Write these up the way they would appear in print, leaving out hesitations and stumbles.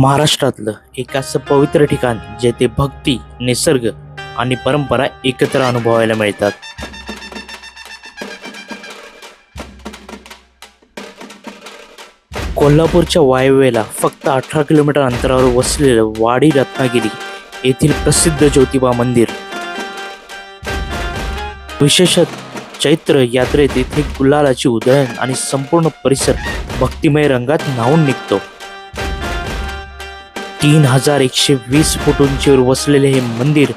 महाराष्ट्रातलं एक असं पवित्र ठिकाण जेथे भक्ती, निसर्ग आणि परंपरा एकत्र अनुभवायला मिळतात. कोल्हापूरच्या वायव्येला फक्त 18 किलोमीटर अंतरावर वसलेलं वाडी रत्नागिरी येथील प्रसिद्ध ज्योतिबा मंदिर. विशेषत चैत्र यात्रेत येथे गुलालाची उधळण आणि संपूर्ण परिसर भक्तिमय रंगात न्हाऊन निघतो. 3120 फूट उंचीवर वसलेले हे मंदिर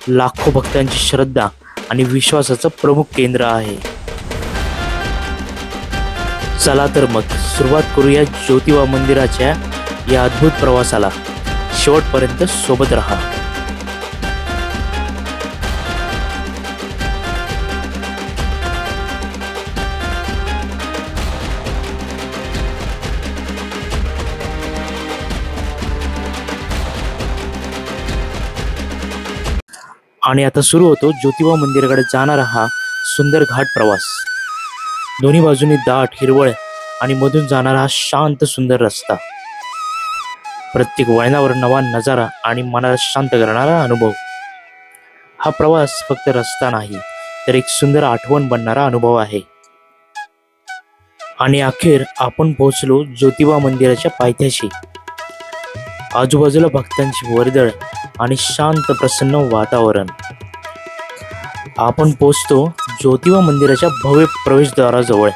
लाखो भक्तांची श्रद्धा आणि विश्वासाचं प्रमुख केंद्र आहे. चला तर मग सुरुवात करूया ज्योतिबा मंदिराच्या या अद्भुत प्रवासाला. शेवटपर्यंत सोबत राहा. आणि आता सुरू होतो ज्योतिबा मंदिराकडे जाणारा हा सुंदर घाट प्रवास. दोन्ही बाजूनी दाट हिरवळ आणि मधून जाणारा हा शांत सुंदर रस्ता. प्रत्येक वळणावर नवा नजारा आणि मनाला शांत करणारा अनुभव. हा प्रवास फक्त रस्ता नाही तर एक सुंदर आठवण बनणारा अनुभव आहे. आणि अखेर आपण पोहोचलो ज्योतिबा मंदिराच्या पायथ्याशी. आजूबाजूला भक्तांची वर्दळ आणि शांत प्रसन्न वातावरण. आपण पोचतो ज्योतिबा मंदिराच्या भव्य प्रवेशद्वाराजवळ.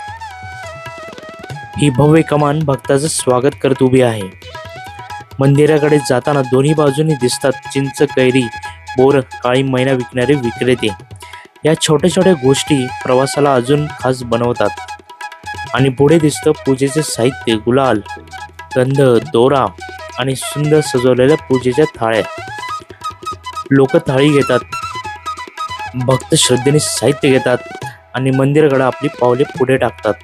ही भव्य कमान भक्ताचं स्वागत करत उभी आहे. मंदिराकडे जाताना दोन्ही बाजूनी दिसतात चिंच, कैरी, बोर, काळी मैना विकणारे विक्रेते. या छोट्या छोट्या गोष्टी प्रवासाला अजून खास बनवतात. आणि पुढे दिसतं पूजेचे साहित्य, गुलाल, गंध, दोरा आणि सुंदर सजवलेल्या पूजेच्या थाळ्या. लोक थाळी घेतात, भक्त श्रद्धेने साहित्य घेतात आणि मंदिराकडे आपली पावले पुढे टाकतात.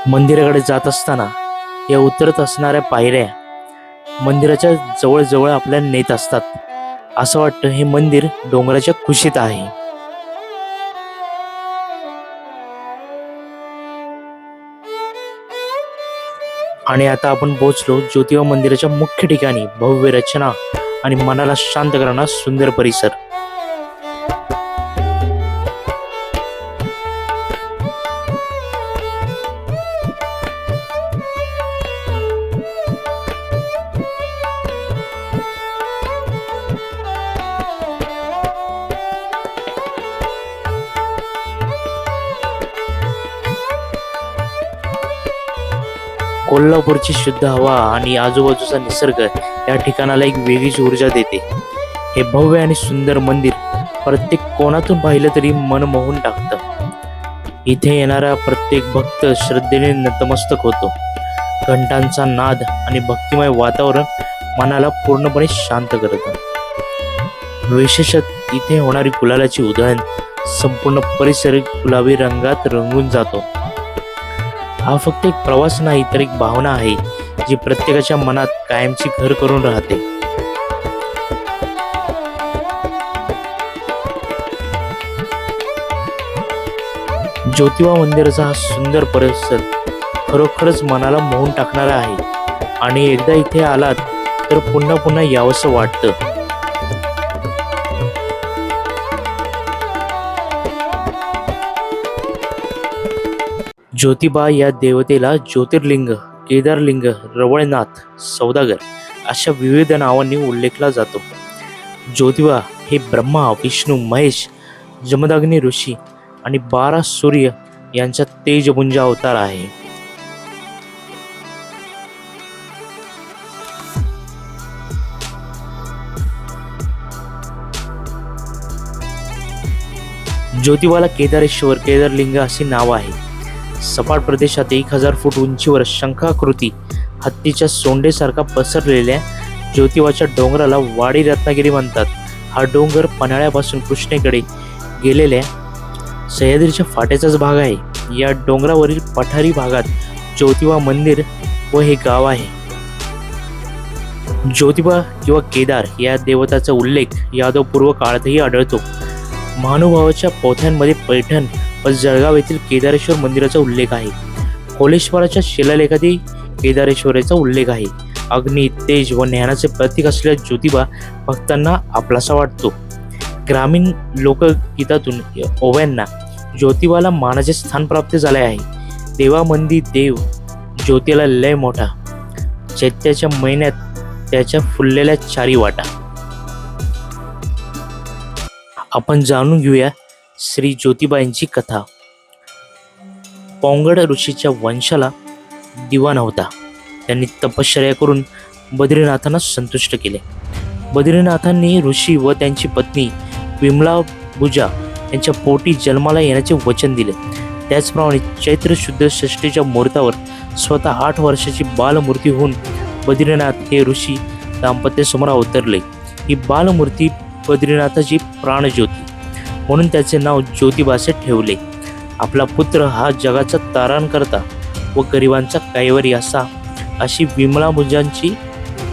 मंदिराकडे जात असताना या उतरत असणाऱ्या पायऱ्या मंदिराच्या जवळ आपल्याला नेत असतात. असं वाटतं हे मंदिर डोंगराच्या कुशीत आहे. आणि आता आपण पोहोचलो ज्योतिबा मंदिराच्या मुख्य ठिकाणी. भव्य रचना आणि मनाला शांत करणारा सुंदर परिसर. कोल्हापूरची शुद्ध हवा आणि आजूबाजूचा निसर्ग या ठिकाणाला एक वेगळीच ऊर्जा देते. हे भव्य आणि सुंदर मंदिर प्रत्येक कोणातून पाहिलं तरी मन मोहून टाकतं. इथे येणारा प्रत्येक भक्त श्रद्धेने नतमस्तक होतो. घंटांचा नाद आणि भक्तिमय वातावरण मनाला पूर्णपणे शांत करतं. विशेषत इथे होणारी गुलालाची उधळण संपूर्ण परिसर गुलाबी रंगात रंगून जातो. हा फक्त एक प्रवास नाही तर एक भावना आहे जी प्रत्येकाच्या मनात कायमची घर करून राहते. ज्योतिबा मंदिराचा हा सुंदर परिसर खरोखरच मनाला मोहून टाकणारा आहे. आणि एकदा इथे आलात तर पुन्हा पुन्हा यावंसं वाटतं. ज्योतिबा या देवतेला ज्योतिर्लिंग, केदारलिंग, रवळनाथ, सौदागर अशा विविध नावांनी उल्लेखला जातो. ज्योतिबा हे ब्रह्मा, विष्णू, महेश, जमदग्नी ऋषी आणि 12 सूर्य यांचा तेजपुंज अवतार आहे. ज्योतिबाला केदारेश्वर, केदारलिंग असे नाव आहे. सपाट प्रदेशात 1000 फूट उंचीवर शंखाकृती हत्तीच्या सोंडेसारखा पसरलेल्या ज्योतिबाच्या डोंगराला वाडी रत्नागिरी म्हणतात. हा डोंगर पन्हाळ्यापासून कृष्णेकडे गेलेल्या सह्याद्रीच्या फाट्याचाच भाग आहे. या डोंगरावरील पठारी भागात ज्योतिबा मंदिर व हे गाव आहे. ज्योतिबा किंवा केदार या देवताचा उल्लेख यादवपूर्व काळातही आढळतो. महानुभावाच्या पोथ्यांमध्ये पैठण व जळगाव येथील केदारेश्वर मंदिराचा उल्लेख आहे. कोलेश्वराच्या शिलालेखातही केदारेश्वराचा उल्लेख आहे. अग्नी, तेज व ज्ञानाचे प्रतीक असलेल्या ज्योतिबा भक्तांना आपलासा वाटतो. ग्रामीण लोकगीतातून ओव्यांना ज्योतिबाला मानाचे स्थान प्राप्त झाले आहे. देवामंदी देव ज्योतीला लय मोठा, चैत्याच्या महिन्यात त्याच्या फुललेल्या चारी वाटा. आपण जाणून घेऊया श्री ज्योतिबा यांची कथा. पौंगड ऋषीच्या वंशाला दिवा नव्हता. त्यांनी तपश्चर्या करून बद्रीनाथांना संतुष्ट केले. बद्रीनाथांनी ऋषी व त्यांची पत्नी विमलाभुजा यांच्या पोटी जन्माला येण्याचे वचन दिले. त्याचप्रमाणे चैत्र शुद्ध षष्टीच्या मुहूर्तावर स्वतः 8 वर्षाची बालमूर्ती होऊन बद्रीनाथ हे ऋषी दाम्पत्यासमोर अवतरले. ही बालमूर्ती बद्रीनाथाची प्राणज्योती म्हणून त्याचे नाव ज्योतिबा असे ठेवले. आपला पुत्र हा जगाचा तारणकर्ता व गरिबांचा कैवारी अशी विमलाभुजांची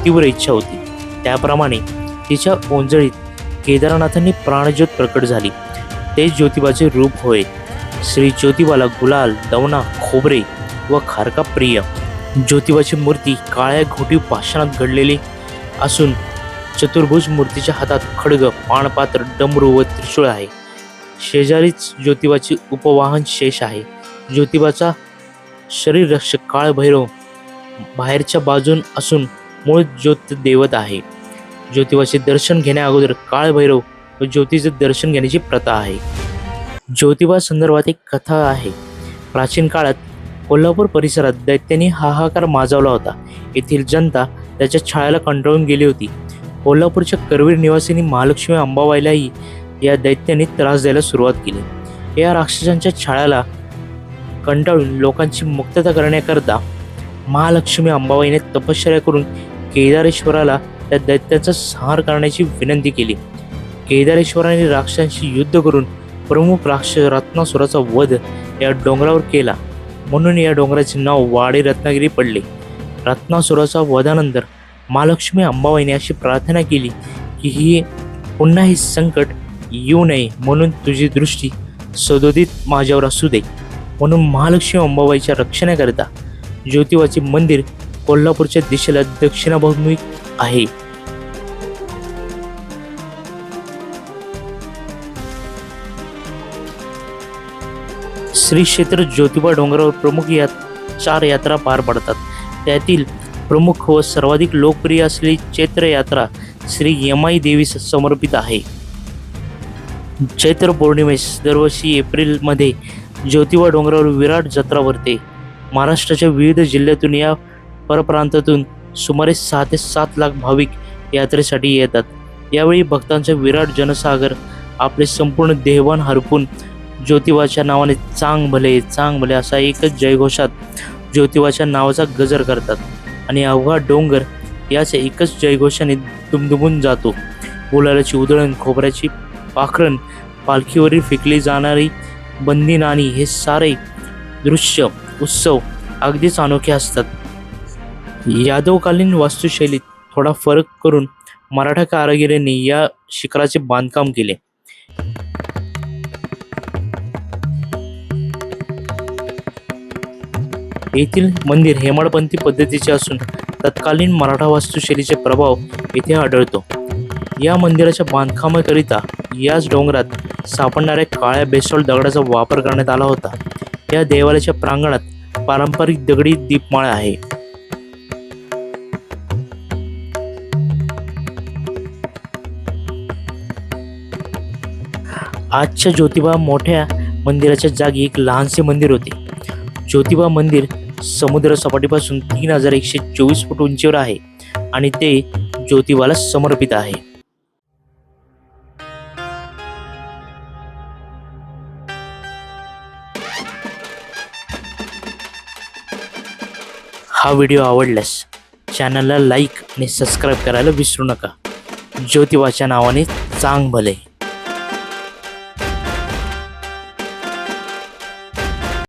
तीव्र इच्छा होती. त्याप्रमाणे तिच्या ओंजळीत केदारनाथांनी प्राणज्योत प्रकट झाली. ते ज्योतिबाचे रूप होय. श्री ज्योतिबाला गुलाल, दवना, खोबरे व खारका प्रिय. ज्योतिबाची मूर्ती काळ्या घोटीव पाषाणात घडलेली असून चतुर्भुज मूर्तीच्या हातात खड्ग, पाणपात्र, डमरू व त्रिशूळ आहे. शेजारीच ज्योतिबाची उपवाहन शेष आहे. ज्योतिबाचा शरीर रक्षक काळ भैरव बाहेरच्या बाजून असून मूळ ज्योत देवत आहे. ज्योतिबाचे दर्शन घेण्या अगोदर काळ भैरव व ज्योतीचे दर्शन घेण्याची प्रथा आहे. ज्योतिबा संदर्भात एक कथा आहे. प्राचीन काळात कोल्हापूर परिसरात दैत्यांनी हाहाकार माजवला होता. येथील जनता त्याच्या छायाला कंटाळून गेली होती. कोल्हापूरच्या करवीर निवासींनी महालक्ष्मी अंबाबाईलाही या दैत्यांनी त्रास द्यायला सुरुवात केली. या राक्षसांच्या छायाला कंटाळून लोकांची मुक्तता करण्याकरता महालक्ष्मी अंबाबाईने तपश्चर्या करून केदारेश्वराला त्या दैत्याचा संहार करण्याची विनंती केली. केदारेश्वराने राक्षसांशी युद्ध करून प्रमुख राक्षस रत्नासुराचा वध या डोंगरावर केला. म्हणून या डोंगराचे नाव वाडी रत्नागिरी पडले. रत्नासुराचा वधानंतर महालक्ष्मी अंबाबाईने अशी प्रार्थना केली की पुन्हा हे संकट येऊ नये म्हणून तुझी दृष्टी सदोदित माझ्यावर असू दे. म्हणून महालक्ष्मी अंबाबाईच्या रक्षणाकरिता ज्योतिबाचे मंदिर कोल्हापूरच्या दिशेला दक्षिणाभिमुख आहे. श्री क्षेत्र ज्योतिबा डोंगरावर प्रमुख 4 यात्रा पार पडतात. त्यातील प्रमुख व सर्वाधिक लोकप्रिय असलेली चैत्र यात्रा श्री यमाई देवीस समर्पित आहे. चैत्र पौर्णिमेस दरवर्षी एप्रिलमध्ये ज्योतिबा डोंगरावर विराट जत्रा भरते. महाराष्ट्राच्या विविध जिल्ह्यातून या परप्रांतातून सुमारे 6 ते 7 लाख भाविक यात्रेसाठी येतात. यावेळी भक्तांचा विराट जनसागर आपले संपूर्ण देहभान हरपून ज्योतिबाच्या नावाने चांग भले चांग भले असा एकच जयघोषात ज्योतिबाच्या नावाचा गजर करतात आणि अवघा डोंगर याच एकच जयघोषाने दुमदुमून जातो. गुलालाची उधळण, खोबऱ्याची पाखरण, पालखीवरील फेकली जाणारी बंदी नाणी हे सारे दृश्य उत्सव अगदीच अनोखे असतात. यादवकालीन वास्तुशैलीत थोडा फरक करून मराठा कारागिरांनी या शिखराचे बांधकाम केले. येथील मंदिर हेमाडपंथी पद्धतीचे असून तत्कालीन मराठा वास्तुशैलीचे प्रभाव येथे आढळतो. या मंदिराच्या बांधकामाकरिता याच डोंगरात सापडणाऱ्या काळ्या बेसॉल्ट दगडाचा वापर करण्यात आला होता. या देवालयाच्या प्रांगणात पारंपरिक दगडी दीपमाळा आहे. आजच्या ज्योतिबा मोठ्या मंदिराच्या जागी एक लहानसे मंदिर होते. ज्योतिबा मंदिर समुद्र सपाटीपासून 3124 फूट उंचीवर आहे आणि ते ज्योतिबाला समर्पित आहे. हा व्हिडिओ आवडल्यास चॅनलला लाईक आणि सबस्क्राईब करायला विसरू नका. ज्योतिबाच्या नावाने चांग भले.